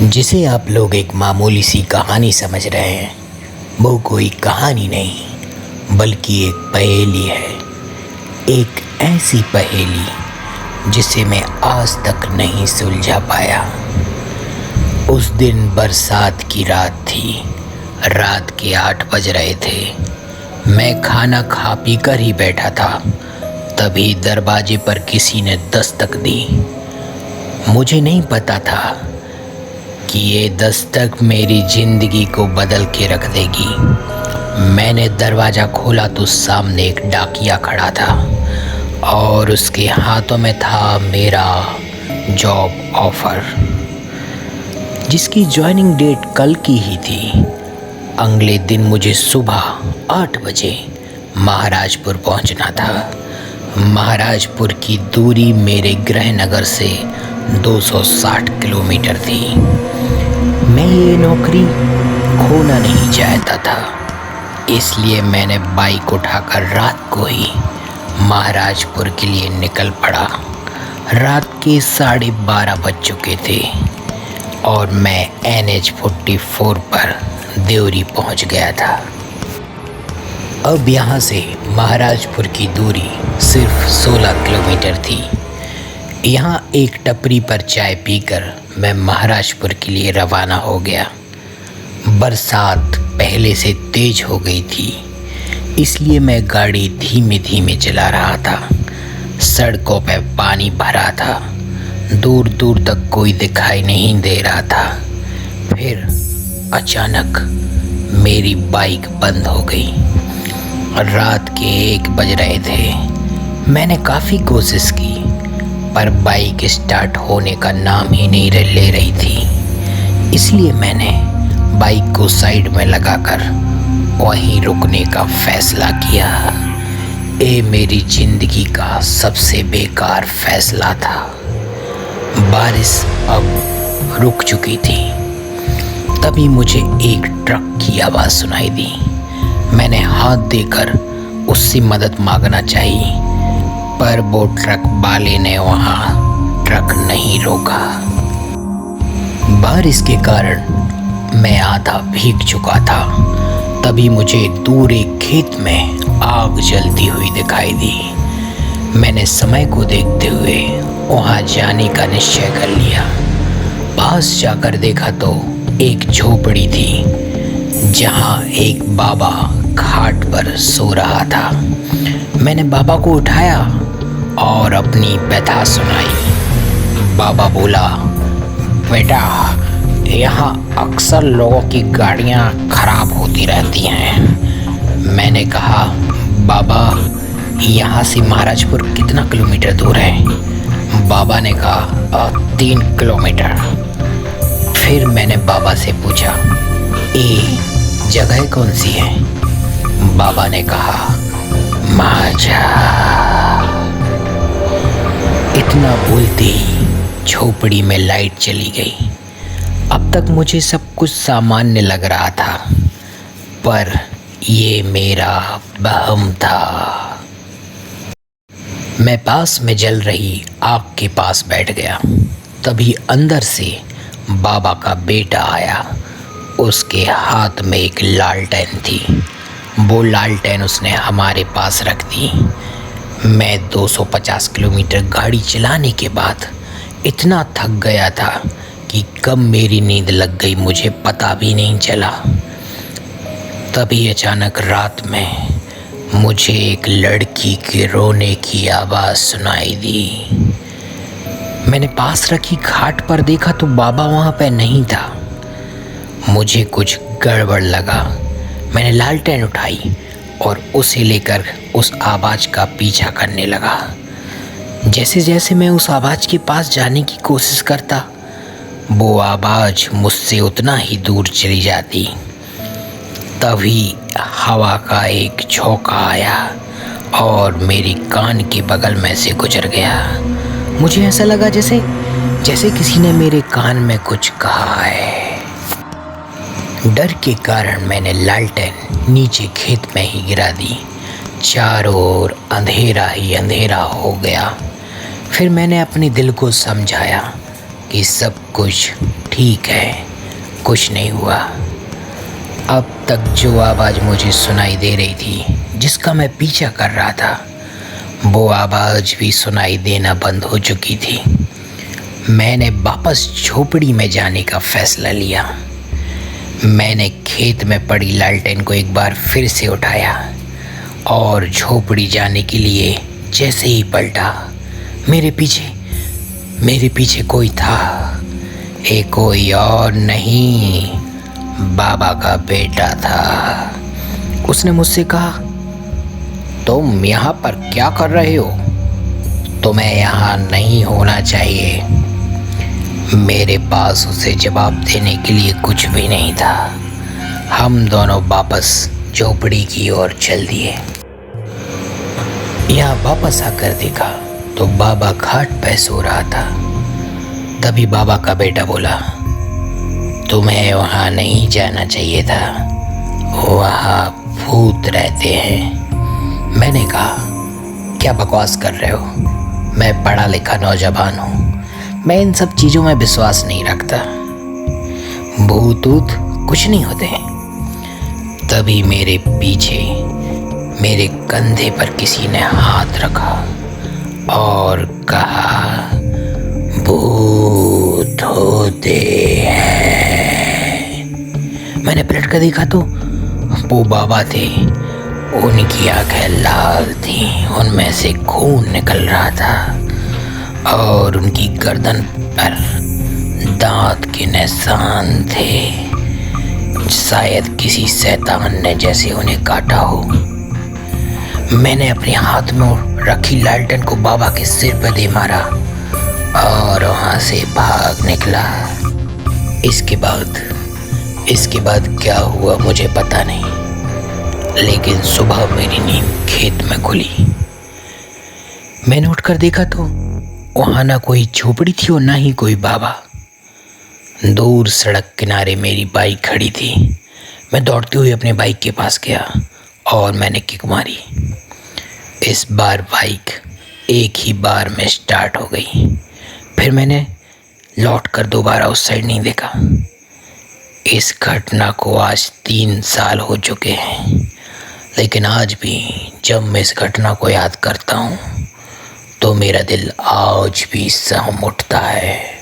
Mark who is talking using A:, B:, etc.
A: जिसे आप लोग एक मामूली सी कहानी समझ रहे हैं, वो कोई कहानी नहीं बल्कि एक पहेली है। एक ऐसी पहेली जिसे मैं आज तक नहीं सुलझा पाया। उस दिन बरसात की रात थी। रात के 8 बज रहे थे। मैं खाना खा पी कर ही बैठा था, तभी दरवाजे पर किसी ने दस्तक दी। मुझे नहीं पता था कि ये दस्तक मेरी जिंदगी को बदल के रख देगी। मैंने दरवाज़ा खोला तो सामने एक डाकिया खड़ा था और उसके हाथों में था मेरा जॉब ऑफर, जिसकी ज्वाइनिंग डेट कल की ही थी। अगले दिन मुझे सुबह 8 बजे महाराजपुर पहुंचना था। महाराजपुर की दूरी मेरे गृहनगर से 260 किलोमीटर थी। मैं ये नौकरी खोना नहीं चाहता था, इसलिए मैंने बाइक उठाकर रात को ही महाराजपुर के लिए निकल पड़ा। रात के 12:30 बज चुके थे और मैं NH-44 पर देवरी पहुंच गया था। अब यहाँ से महाराजपुर की दूरी सिर्फ 16 किलोमीटर थी। यहाँ एक टपरी पर चाय पीकर मैं महाराजपुर के लिए रवाना हो गया। बरसात पहले से तेज हो गई थी, इसलिए मैं गाड़ी धीमे धीमे चला रहा था। सड़कों पर पानी भरा था, दूर दूर तक कोई दिखाई नहीं दे रहा था। फिर अचानक मेरी बाइक बंद हो गई। रात के 1 बज रहे थे। मैंने काफ़ी कोशिश की, पर बाइक स्टार्ट होने का नाम ही नहीं ले रही थी। इसलिए मैंने बाइक को साइड में लगाकर वहीं रुकने का फैसला किया। ये मेरी ज़िंदगी का सबसे बेकार फैसला था। बारिश अब रुक चुकी थी। तभी मुझे एक ट्रक की आवाज़ सुनाई दी। मैंने हाथ देकर उससे मदद मांगना चाहिए, पर वो ट्रक वाले ने वहाँ ट्रक नहीं रोका। बारिश के कारण मैं आधा भीग चुका था। तभी मुझे दूर एक खेत में आग जलती हुई दिखाई दी। मैंने समय को देखते हुए वहाँ जाने का निश्चय कर लिया। पास जाकर देखा तो एक झोपड़ी थी, जहाँ एक बाबा खाट पर सो रहा था। मैंने बाबा को उठाया और अपनी व्यथा सुनाई। बाबा बोला, बेटा, यहाँ अक्सर लोगों की गाड़ियाँ खराब होती रहती हैं। मैंने कहा, बाबा, यहाँ से महाराजपुर कितना किलोमीटर दूर है? बाबा ने कहा, 3 किलोमीटर। फिर मैंने बाबा से पूछा, ये जगह कौन सी है? बाबा ने कहा, माझा। इतना बोलते ही झोपड़ी में लाइट चली गई। अब तक मुझे सब कुछ सामान्य लग रहा था, पर ये मेरा वहम था। मैं पास में जल रही आग के पास बैठ गया। तभी अंदर से बाबा का बेटा आया। उसके हाथ में एक लालटेन थी। वो लालटेन उसने हमारे पास रख दी। मैं 250 किलोमीटर गाड़ी चलाने के बाद इतना थक गया था कि कब मेरी नींद लग गई मुझे पता भी नहीं चला। तभी अचानक रात में मुझे एक लड़की के रोने की आवाज़ सुनाई दी। मैंने पास रखी खाट पर देखा तो बाबा वहाँ पे नहीं था। मुझे कुछ गड़बड़ लगा। मैंने लालटेन उठाई और उसे लेकर उस आवाज़ का पीछा करने लगा। जैसे जैसे मैं उस आवाज़ के पास जाने की कोशिश करता, वो आवाज़ मुझसे उतना ही दूर चली जाती। तभी हवा का एक झोंका आया और मेरी कान के बगल में से गुजर गया। मुझे ऐसा लगा जैसे किसी ने मेरे कान में कुछ कहा है। डर के कारण मैंने लालटेन नीचे खेत में ही गिरा दी। चारों ओर अंधेरा ही अंधेरा हो गया। फिर मैंने अपने दिल को समझाया कि सब कुछ ठीक है, कुछ नहीं हुआ। अब तक जो आवाज़ मुझे सुनाई दे रही थी, जिसका मैं पीछा कर रहा था, वो आवाज़ भी सुनाई देना बंद हो चुकी थी। मैंने वापस झोपड़ी में जाने का फैसला लिया। मैंने खेत में पड़ी लालटेन को एक बार फिर से उठाया और झोपड़ी जाने के लिए जैसे ही पलटा, मेरे पीछे कोई था। एक कोई और नहीं, बाबा का बेटा था। उसने मुझसे कहा, तुम यहाँ पर क्या कर रहे हो? तुम्हें यहाँ नहीं होना चाहिए। मेरे पास उसे जवाब देने के लिए कुछ भी नहीं था। हम दोनों वापस झोपड़ी की ओर चल दिए। यहाँ वापस आकर देखा तो बाबा खाट पे सो रहा था। तभी बाबा का बेटा बोला, तुम्हें वहाँ नहीं जाना चाहिए था, वहाँ भूत रहते हैं। मैंने कहा, क्या बकवास कर रहे हो? मैं पढ़ा लिखा नौजवान हूँ, मैं इन सब चीज़ों में विश्वास नहीं रखता। भूत ऊत कुछ नहीं होते। तभी मेरे पीछे मेरे कंधे पर किसी ने हाथ रखा और कहा, भूत होते हैं। मैंने पलट कर देखा तो वो बाबा थे। उनकी आंखें लाल थीं, उनमें से खून निकल रहा था और उनकी गर्दन पर दांत के निशान थे। शायद किसी शैतान ने जैसे उन्हें काटा हो। मैंने अपने हाथ में रखी लालटेन को बाबा के सिर पर दे मारा और वहां से भाग निकला। इसके बाद क्या हुआ मुझे पता नहीं, लेकिन सुबह मेरी नींद खेत में खुली। मैंने उठकर देखा तो वहां ना कोई झोपड़ी थी और ना ही कोई बाबा। दूर सड़क किनारे मेरी बाइक खड़ी थी। मैं दौड़ते हुए अपने बाइक के पास गया और मैंने किक मारी। इस बार बाइक एक ही बार में स्टार्ट हो गई। फिर मैंने लौटकर दोबारा उस साइड नहीं देखा। इस घटना को आज 3 साल हो चुके हैं, लेकिन आज भी जब मैं इस घटना को याद करता हूँ तो मेरा दिल आज भी सहम उठता है।